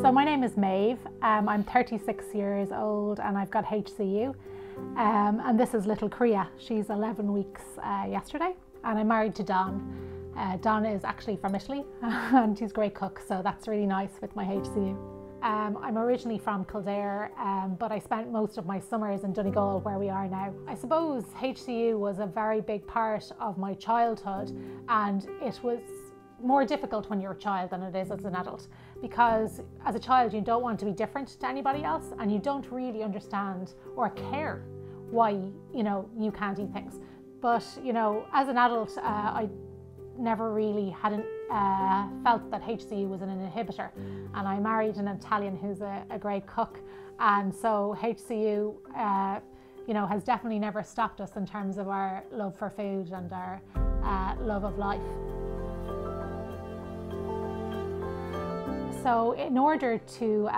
So my name is Maeve. I'm 36 years old and I've got HCU. And this is little Crea. She's 11 weeks yesterday, and I'm married to Don. Don is actually from Italy and she's a great cook, so that's really nice with my HCU. I'm originally from Kildare, but I spent most of my summers in Donegal, where we are now. I suppose HCU was a very big part of my childhood, and it was more difficult when you're a child than it is as an adult, because as a child you don't want to be different to anybody else, and you don't really understand or care why you can't eat things. But as an adult, I never really hadn't felt that HCU was an inhibitor, and I married an Italian who's a great cook, and so HCU has definitely never stopped us in terms of our love for food and our love of life. So in order to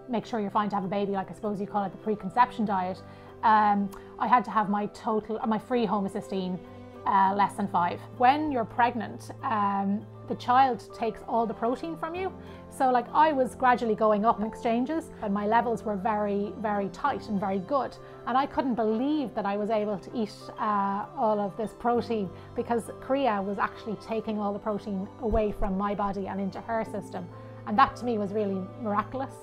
make sure you're fine to have a baby, like I suppose you call it the preconception diet, I had to have my free homocysteine less than 5. When you're pregnant, the child takes all the protein from you. So like I was gradually going up in exchanges, and my levels were very, very tight and very good. And I couldn't believe that I was able to eat all of this protein, because Crea was actually taking all the protein away from my body and into her system. And that to me was really miraculous.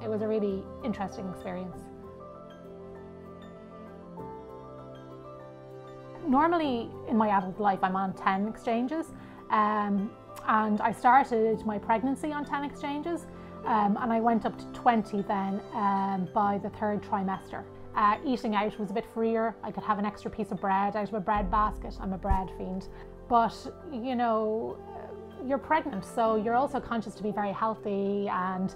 It was a really interesting experience. Normally in my adult life I'm on 10 exchanges, and I started my pregnancy on 10 exchanges, and I went up to 20 then by the 3rd trimester. Eating out was a bit freer. I could have an extra piece of bread out of a bread basket. I'm a bread fiend. But you're pregnant, so you're also conscious to be very healthy, and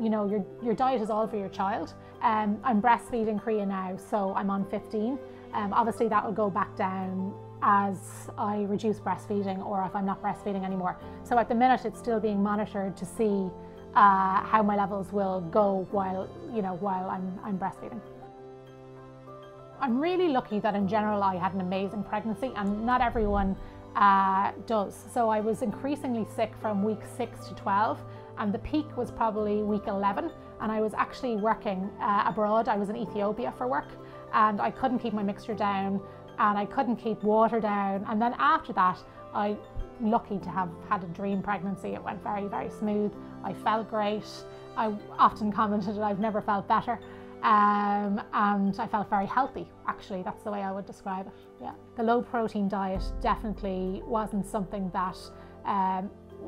your diet is all for your child. I'm breastfeeding Crea now, so I'm on 15. Obviously that will go back down as I reduce breastfeeding, or if I'm not breastfeeding anymore. So at the minute it's still being monitored to see how my levels will go while I'm breastfeeding. I'm really lucky that in general I had an amazing pregnancy, and not everyone does. So I was increasingly sick from week 6 to 12, and the peak was probably week 11, and I was actually working abroad. I was in Ethiopia for work, and I couldn't keep my mixture down, and I couldn't keep water down. And then after that, I'm lucky to have had a dream pregnancy. It went very, very smooth. I felt great. I often commented that I've never felt better. And I felt very healthy, actually. That's the way I would describe it. Yeah. The low protein diet definitely wasn't something that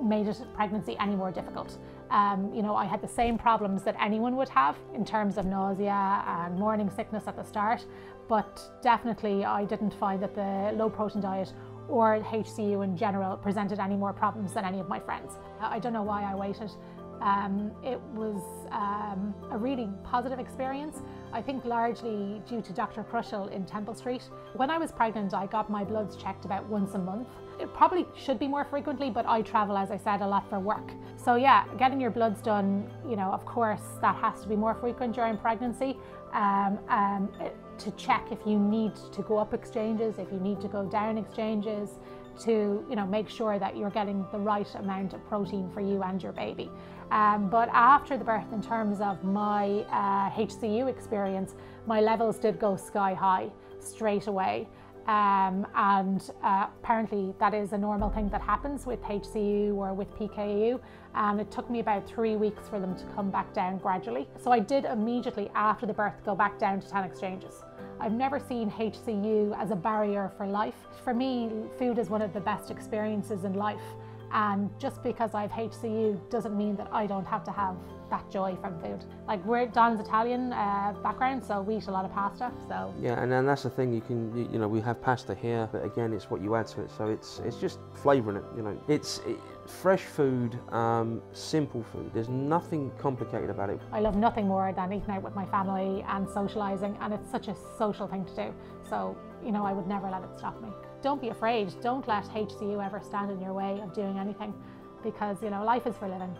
made pregnancy any more difficult. I had the same problems that anyone would have in terms of nausea and morning sickness at the start, but definitely I didn't find that the low protein diet or HCU in general presented any more problems than any of my friends. I don't know why I waited. It was a really positive experience. I think largely due to Dr. Crushel in Temple Street. When I was pregnant, I got my bloods checked about once a month. It probably should be more frequently, but I travel, as I said, a lot for work. So yeah, getting your bloods done, of course, that has to be more frequent during pregnancy, to check if you need to go up exchanges, if you need to go down exchanges, to make sure that you're getting the right amount of protein for you and your baby. But after the birth, in terms of my HCU experience, my levels did go sky high straight away. Apparently that is a normal thing that happens with HCU or with PKU, and it took me about 3 weeks for them to come back down gradually. So I did immediately after the birth go back down to 10 exchanges. I've never seen HCU as a barrier for life. For me, food is one of the best experiences in life, and just because I have HCU doesn't mean that I don't have to have that joy from food. Like Don's Italian background, so we eat a lot of pasta. So yeah, and then that's the thing. We have pasta here, but again, it's what you add to it. So it's just flavouring it. It's fresh food, simple food. There's nothing complicated about it. I love nothing more than eating out with my family and socialising, and it's such a social thing to do. So I would never let it stop me. Don't be afraid. Don't let HCU ever stand in your way of doing anything, because life is for living.